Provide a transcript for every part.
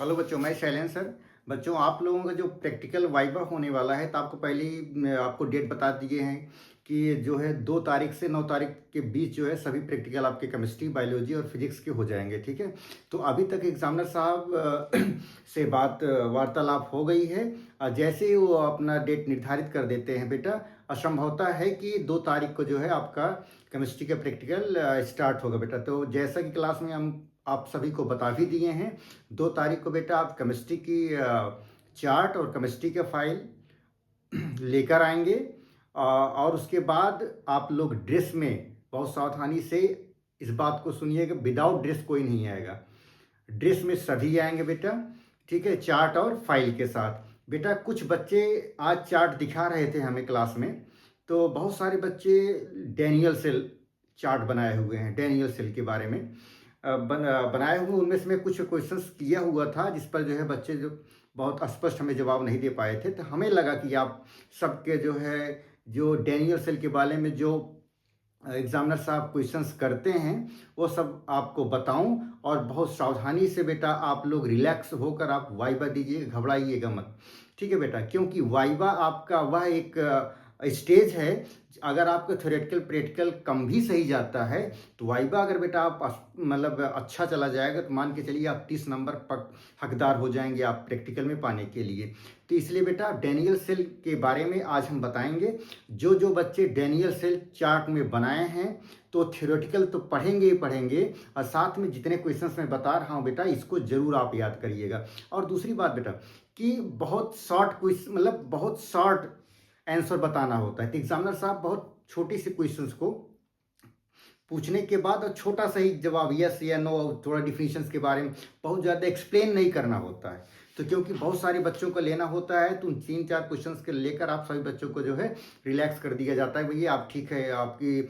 Hello बच्चों, मैं Shailendra sir. बच्चों, आप लोगों का जो प्रैक्टिकल वाइवा होने वाला है, तो आपको पहले ही आपको डेट बता दिए हैं कि जो है 2 तारीख से 9 तारीख के बीच जो है सभी प्रैक्टिकल आपके केमिस्ट्री, बायोलॉजी और फिजिक्स के हो जाएंगे। ठीक है। तो अभी तक एग्जामिनर साहब से वार्तालाप हो गई है। जैसे ही वो अपना डेट निर्धारित कर देते हैं बेटा, असंभवता है कि 2 तारीख को जो है आपका केमिस्ट्री का प्रैक्टिकल स्टार्ट होगा बेटा। तो जैसा कि क्लास में हम आप सभी को बता भी दिए हैं, 2 तारीख को बेटा आप केमिस्ट्री की चार्ट और केमिस्ट्री का फाइल लेकर आएंगे। और उसके बाद आप लोग ड्रेस में बहुत सावधानी से इस बात को सुनिएगा, विदाउट ड्रेस कोई नहीं आएगा। ड्रेस में सभी आएंगे बेटा। ठीक है, चार्ट और फाइल के साथ। बेटा कुछ बच्चे आज चार्ट दिखा रहे थे हमें क्लास में, तो बहुत सारे बच्चे डैनियल सेल चार्ट बनाए हुए हैं। डैनियल सेल के बारे में बनाए हुए, उनमें से मैं कुछ क्वेश्चंस किया हुआ था जिस पर जो है बच्चे जो बहुत स्पष्ट हमें जवाब नहीं दे पाए थे। तो हमें लगा कि आप सबके जो है जो डैनियल सेल के बारे में जो एग्जामिनर साहब क्वेश्चंस करते हैं वो सब आपको बताऊं, और बहुत सावधानी से बेटा आप लोग रिलैक्स होकर आप वाइवा दीजिए, घबराइएगा मत। ठीक है बेटा, क्योंकि वाइवा आपका वह एक स्टेज है। अगर आपका थ्योरेटिकल प्रैक्टिकल कम भी सही जाता है, तो वाइवा अगर बेटा आप मतलब अच्छा चला जाएगा, तो मान के चलिए आप 30 नंबर पक हकदार हो जाएंगे आप प्रैक्टिकल में पाने के लिए। तो इसलिए बेटा डैनियल सेल के बारे में आज हम बताएंगे। जो जो बच्चे डैनियल सेल चार्ट में बनाए हैं, तो थ्योरेटिकल तो पढ़ेंगे ही पढ़ेंगे, और साथ में जितने क्वेश्चंस मैं बता रहा हूँ बेटा, इसको जरूर आप याद करिएगा। और दूसरी बात बेटा कि बहुत शॉर्ट क्वेश्चन, मतलब बहुत शॉर्ट आंसर बताना होता है। तो एग्जामिनर साहब बहुत छोटी सी क्वेश्चंस को पूछने के बाद और छोटा सा ही जवाब यस या नो, थोड़ा डिफिनीशंस के बारे में बहुत ज़्यादा एक्सप्लेन नहीं करना होता है। तो क्योंकि बहुत सारे बच्चों को लेना होता है, तो उन 3-4 क्वेश्चंस के लेकर आप सभी बच्चों को जो है रिलैक्स कर दिया जाता है। भैया आप ठीक है, आपकी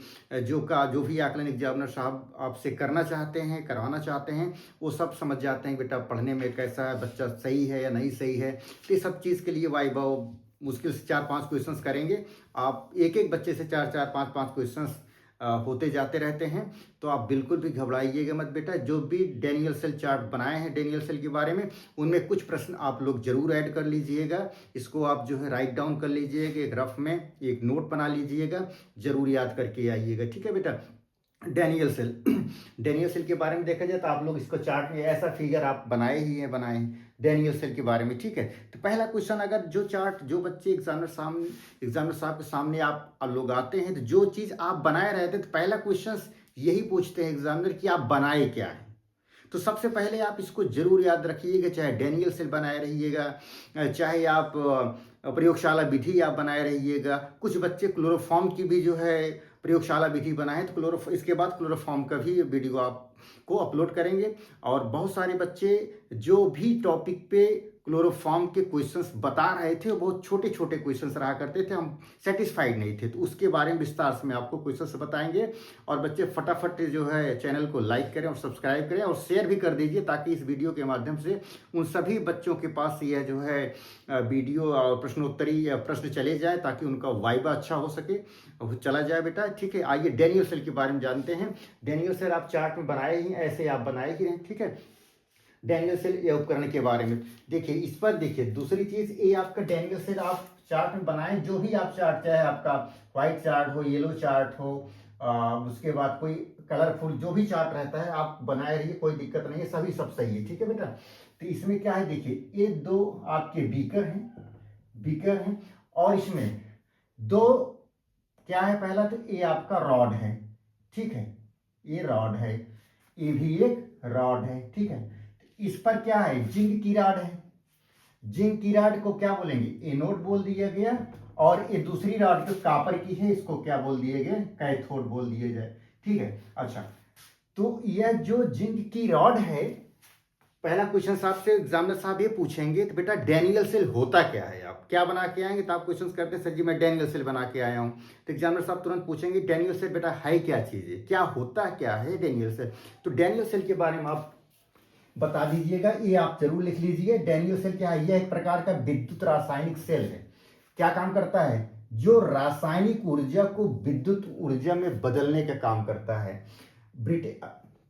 जो भी आकलन एग्जामिनर साहब आपसे करना चाहते हैं, करवाना चाहते हैं, वो सब समझ जाते हैं बेटा पढ़ने में कैसा है बच्चा, सही है या नहीं सही है। तो ये सब चीज़ के लिए वाइवा मुश्किल से 4-5 क्वेश्चंस करेंगे। आप एक एक बच्चे से 4-4, 5-5 क्वेश्चंस होते जाते रहते हैं। तो आप बिल्कुल भी घबराइएगा मत बेटा। जो भी डैनियल सेल चार्ट बनाए हैं डैनियल सेल के बारे में, उनमें कुछ प्रश्न आप लोग जरूर ऐड कर लीजिएगा। इसको आप जो है राइट डाउन कर लीजिएगा, एक रफ में एक नोट बना लीजिएगा, जरूर याद करके आइएगा। ठीक है बेटा। डैनियल सेल डैनियल सेल के बारे में देखा जाए तो आप लोग इसको चार्ट में ऐसा फिगर आप बनाए ही हैं, बनाए हैं डैनियल सेल के बारे में। ठीक है। तो पहला क्वेश्चन, अगर जो चार्ट जो बच्चे एग्जामिनर साहब के सामने आप लोग आते हैं, तो जो चीज़ आप बनाए रहते हैं, तो पहला क्वेश्चन यही पूछते हैं एग्जामिनर कि आप बनाए क्या है। तो सबसे पहले आप इसको जरूर याद रखिएगा, चाहे डैनियल सेल बनाए रहिएगा, चाहे आप प्रयोगशाला विधि आप बनाए रहिएगा। कुछ बच्चे क्लोरोफॉर्म की भी जो है प्रयोगशाला विधि बनाए, तो इसके बाद क्लोरोफॉर्म का भी वीडियो आपको अपलोड करेंगे। और बहुत सारे बच्चे जो भी टॉपिक पे क्लोरोफॉर्म के क्वेश्चंस बता रहे थे, वो बहुत छोटे छोटे क्वेश्चंस रहा करते थे, हम सेटिस्फाइड नहीं थे। तो उसके बारे में विस्तार से मैं आपको क्वेश्चंस बताएंगे। और बच्चे फटाफट जो है चैनल को लाइक करें और सब्सक्राइब करें और शेयर भी कर दीजिए, ताकि इस वीडियो के माध्यम से उन सभी बच्चों के पास यह जो है वीडियो और प्रश्नोत्तरी प्रश्न चले जाए, ताकि उनका वाइवा अच्छा हो सके, चला जाए बेटा। ठीक है, आइए डैनियल सेल के बारे में जानते हैं। डैनियल सेल आप चार्ट में बनाए ही, ऐसे आप बनाए ही रहें। ठीक है। डैनियल सेल ये उपकरण के बारे में देखिए, इस पर देखिए। दूसरी चीज, ये आपका डैनियल सेल आप चार्ट में बनाएं, जो भी आप चार्ट, चाहे आपका व्हाइट चार्ट हो, येलो चार्ट हो, उसके बाद कोई कलरफुल जो भी चार्ट रहता है आप बनाए रहिए, कोई दिक्कत नहीं है, सभी सब सही है। ठीक है बेटा। तो इसमें क्या है देखिए, ये 2 आपके बीकर हैं, और इसमें 2 क्या है, पहला तो ये आपका रॉड है। ठीक है, ये रॉड है, ये भी एक रॉड है। ठीक है। इस पर क्या है, जिंक की रॉड है। जिंक की रॉड को क्या बोलेंगे, एनोड बोल दिया गया। और ये दूसरी रॉड जो कापर की है, इसको क्या बोल दिए गए, कैथोड बोल दिए जाए। ठीक है। अच्छा, तो यह जो जिंक की रॉड है, पहला क्वेश्चन साहब से एग्जामिनर साहब ये पूछेंगे, तो बेटा डैनियल सेल होता क्या है, आप क्या बना के आएंगे। तो आप क्वेश्चन करते हैं सर जी मैं डैनियल सेल बना के आया हूं। तो एग्जामिनर साहब तुरंत पूछेंगे डैनियल सेल बेटा है क्या चीज है, क्या होता क्या है डैनियल सेल। तो डैनियल सेल के बारे में आप बता दीजिएगा, ये आप जरूर लिख लीजिए। डैनियल सेल क्या है, यह एक प्रकार का विद्युत रासायनिक सेल है। क्या काम करता है, जो रासायनिक ऊर्जा को विद्युत ऊर्जा में बदलने का काम करता है।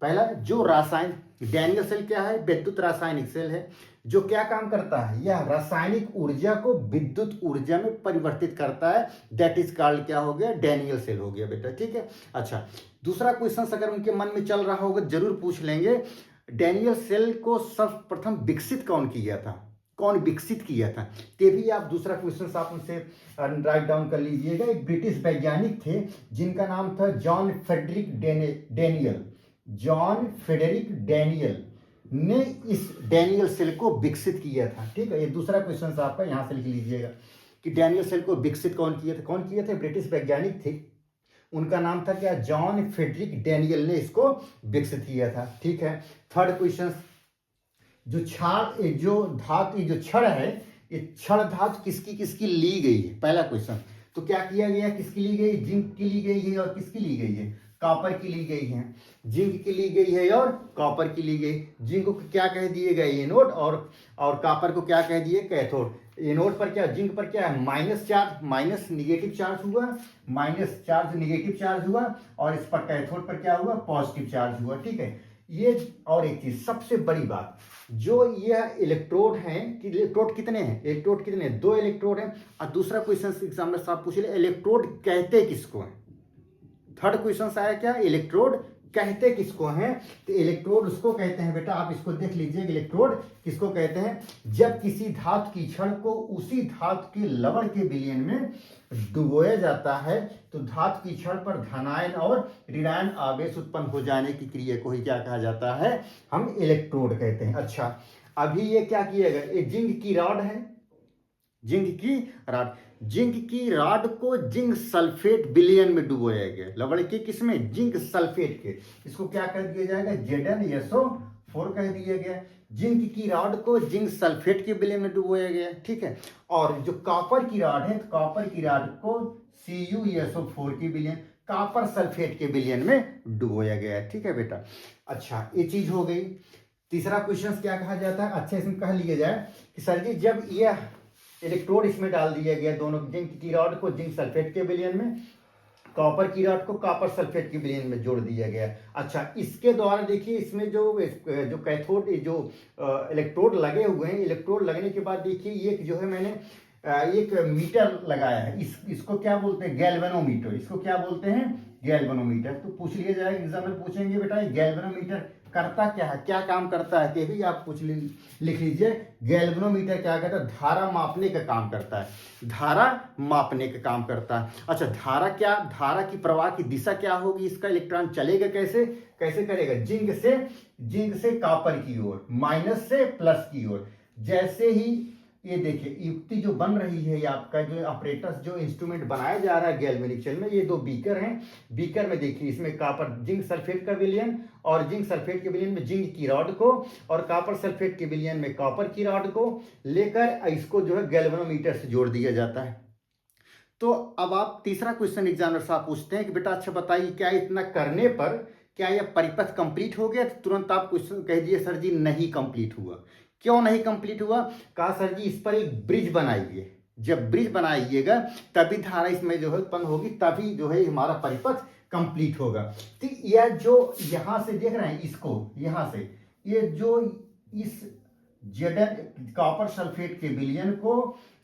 पहला जो रासायनिक डैनियल सेल क्या है, विद्युत रासायनिक सेल है। जो क्या काम करता है, यह रासायनिक ऊर्जा को विद्युत ऊर्जा में परिवर्तित करता है। दैट इज कॉल्ड क्या हो गया, डैनियल सेल हो गया बेटा, ठीक है। अच्छा, दूसरा क्वेश्चन अगर उनके मन में चल रहा होगा जरूर पूछ लेंगे, डैनियल सेल को सर्वप्रथम विकसित कौन किया था, कौन विकसित किया था। ते भी आप दूसरा क्वेश्चन आप उनसे राइट डाउन कर लीजिएगा। एक ब्रिटिश वैज्ञानिक थे जिनका नाम था John Frederick Daniel. John Frederick Daniel ने इस डैनियल सेल को विकसित किया था, ठीक है। ये दूसरा क्वेश्चन आपका यहां से लिख लीजिएगा कि डैनियल सेल को विकसित कौन किया था, कौन किया था, ब्रिटिश वैज्ञानिक थे, उनका नाम था क्या, जॉन फ्रेडरिक डैनियल ने इसको विकसित किया था, ठीक है। थर्ड क्वेश्चन, जो धातु जो छड़ है, ये छड़ धातु किसकी किसकी ली गई है, पहला क्वेश्चन। तो क्या किया गया, किसकी ली गई, जिंक की ली गई है और किसकी ली गई है, कॉपर की ली गई है। जिंक की ली गई है और कॉपर की ली गई। जिंक को क्या कह दिए गए, एनोड, और कॉपर को क्या कह दिए, कैथोड। एनोड पर क्या, जिंक पर क्या है, minus charge, minus negative charge हुआ, माइनस चार्ज निगेटिव चार्ज हुआ, और इस पर कैथोड पर क्या हुआ, पॉजिटिव चार्ज हुआ, ठीक है। ये और एक चीज सबसे बड़ी बात, जो यह इलेक्ट्रोड हैं, कि इलेक्ट्रोड कितने हैं, इलेक्ट्रोड कितने हैं, 2 इलेक्ट्रोड हैं। और दूसरा क्वेश्चन एग्जाम में साहब पूछ ले, इलेक्ट्रोड कहते किसको हैं। थर्ड क्वेश्चन आया क्या, इलेक्ट्रोड कहते किसको हैं। तो इलेक्ट्रोड उसको कहते हैं बेटा, आप इसको देख लीजिए, इलेक्ट्रोड किसको कहते हैं, जब किसी धातु की छड़ को उसी धातु के लवण के विलयन में डुबोया जाता है तो धातु की छड़ पर धनायन और ऋणायन आवेश उत्पन्न हो जाने की क्रिया को ही क्या कहा जाता है, हम इलेक्ट्रोड कहते हैं। अच्छा, अभी ये क्या किएगा, ये जिंक की रॉड है, जिंक की रॉड, जिंक की रॉड को जिंक सल्फेट विलयन में डुबोया गया, लवण के किसमें, जिंक सल्फेट के, इसको क्या कर दिया जाएगा, ZnSO4 कह दिया गया। जिंक की रॉड को जिंक सल्फेट के विलयन में डुबोया गया, ठीक है। और जो कॉपर की रॉड है, तो कॉपर की रॉड को CuSO4 के विलयन, कॉपर सल्फेट के विलयन में डुबोया गया है, ठीक है बेटा। अच्छा, ये चीज हो गई। तीसरा क्वेश्चन क्या कहा जाता है, अच्छा इसमें कह लिया जाए कि सर जी जब यह इलेक्ट्रोड इसमें डाल दिया गया, दोनों जिंक की रॉड को जिंक सल्फेट के विलयन में, कॉपर की रॉड को कॉपर सल्फेट के विलयन में जोड़ दिया गया। अच्छा, इसके द्वारा देखिए इसमें जो कैथोड जो इलेक्ट्रोड लगे हुए हैं, इलेक्ट्रोड लगने के बाद देखिए एक जो है मैंने एक मीटर लगाया है, इसको क्या बोलते हैं, गैल्वेनोमीटर। इसको क्या बोलते हैं, गैल्वेनोमीटर। तो पूछ लिया जाएगा, एग्जाम में पूछेंगे बेटा गैल्वेनोमीटर करता क्या है, क्या काम करता है, ये भी आप लिख लीजिए। गैल्वेनोमीटर क्या करता है, धारा मापने का काम करता है, धारा मापने का काम करता है। अच्छा, धारा की प्रवाह की दिशा क्या होगी, इसका इलेक्ट्रॉन चलेगा कैसे, कैसे करेगा, जिंक से कॉपर की ओर, माइनस से प्लस की ओर। जैसे ही ये देखिए युक्ति जो बन रही है, ये आपका जो ऑपरेटर्स जो इंस्ट्रूमेंट बनाया जा रहा है गैल्वेनिक सेल में, ये 2 बीकर हैं। बीकर में देखिए इसमें कॉपर जिंक सल्फेट का विलयन, और जिंक सल्फेट के विलयन में जिंक की रॉड को, और कॉपर सल्फेट के विलयन में कॉपर की रॉड को लेकर इसको जो है गैल्वेनोमीटर से जोड़ दिया जाता है। तो अब आप तीसरा क्वेश्चन एग्जामिनर साहब पूछते हैं कि बेटा अच्छा बताइए, क्या इतना करने पर क्या यह परिपथ कंप्लीट हो गया। तो तुरंत आप क्वेश्चन कह दिए सर जी नहीं कंप्लीट हुआ। क्यों नहीं कंप्लीट हुआ, कहा सर जी इस पर एक ब्रिज बनाइए, जब ब्रिज बनाइएगा तभी धारा इसमें जो है उत्पन्न होगी, तभी जो है हमारा परिपथ कंप्लीट होगा। तो यह जो यहां से देख रहे हैं इसको, यहां से ये जो इस Zn कॉपर सल्फेट के विलयन को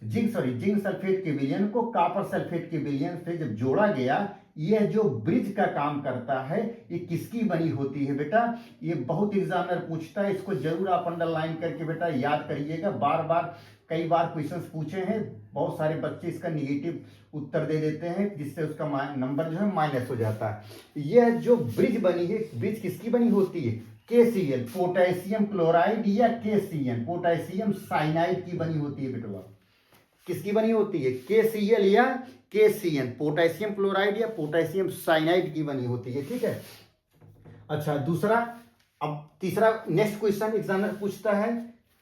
जिंक सल्फेट के विलयन को कॉपर सल्फेट के विलयन से जब जोड़ा गया, यह जो ब्रिज का काम करता है ये किसकी बनी होती है बेटा, ये बहुत एग्जामिनर पूछता है, इसको जरूर आप अंडरलाइन करके बेटा याद करिएगा। बार बार कई बार क्वेश्चंस पूछे हैं, बहुत सारे बच्चे इसका निगेटिव उत्तर दे देते हैं जिससे उसका नंबर जो है माइनस हो जाता है। यह जो ब्रिज बनी है, ब्रिज किसकी बनी होती है, KCl पोटेशियम क्लोराइड या KCN पोटेशियम साइनाइड की बनी होती है बेटा। किसकी बनी होती है, KCl या KCN पोटेशियम क्लोराइड या पोटेशियम साइनाइड की बनी होती है, ठीक है। अच्छा, दूसरा, अब तीसरा नेक्स्ट क्वेश्चन एग्जामिनर पूछता है,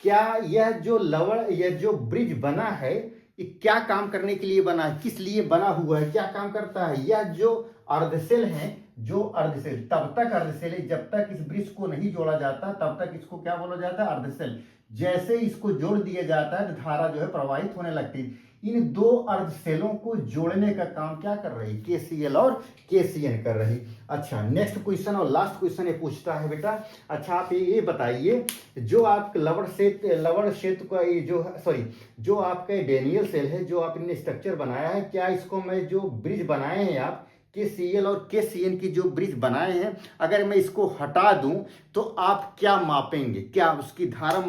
क्या यह जो ब्रिज बना है ये क्या काम करने के लिए बना है, किस लिए बना हुआ है, क्या काम करता है। यह जो अर्धसेल है, जो अर्धसेल तब तक अर्धसेल है जब तक इस ब्रिज को नहीं जोड़ा जाता, तब तक इसको क्या बोला जाता है, अर्धसेल। जैसे इसको जोड़ दिया जाता है तो धारा जो है प्रवाहित होने लगती है। इन दो अर्ध सेलों को जोड़ने का काम क्या कर रही, KCl और KCN कर रही। अच्छा, नेक्स्ट क्वेश्चन और लास्ट क्वेश्चन ये पूछता है बेटा, अच्छा आप ये बताइए, जो आप लवण क्षेत्र का ये जो सॉरी जो आपका डेनियल सेल है, जो आपने स्ट्रक्चर बनाया है, क्या इसको मैं जो ब्रिज बनाए हैं आप KCl और KCN की जो ब्रिज बनाए हैं, अगर मैं इसको हटा दूं तो आप क्या मापेंगे, क्या उसकी धारा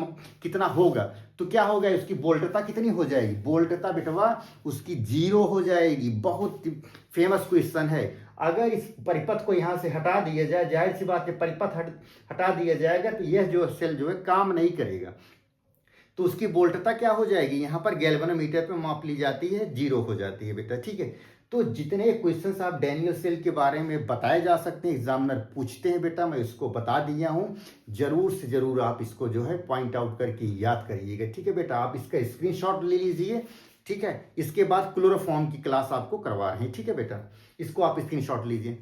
कितना होगा, तो क्या होगा, उसकी वोल्टता कितनी हो जाएगी, वोल्टता बेटवा उसकी 0 हो जाएगी। बहुत फेमस क्वेश्चन है। अगर इस परिपथ को यहाँ से हटा दिया जाए, जाहिर सी बात है परिपथ हटा दिया जाएगा तो यह जो सेल जो है काम नहीं करेगा, तो उसकी वोल्टता क्या हो जाएगी, यहाँ पर गैल्वेनोमीटर पे माप ली जाती है, 0 हो जाती है बेटा, ठीक है। तो जितने क्वेश्चंस आप डैनियल सेल के बारे में बताए जा सकते हैं, एग्जामिनर पूछते हैं बेटा, मैं इसको बता दिया हूँ। जरूर से जरूर आप इसको जो है पॉइंट आउट करके याद करिएगा, ठीक है बेटा। आप इसका स्क्रीनशॉट ले लीजिए, ठीक है। इसके बाद क्लोरोफॉर्म की क्लास आपको करवा रहे हैं, ठीक है बेटा, इसको आप स्क्रीनशॉट लीजिए।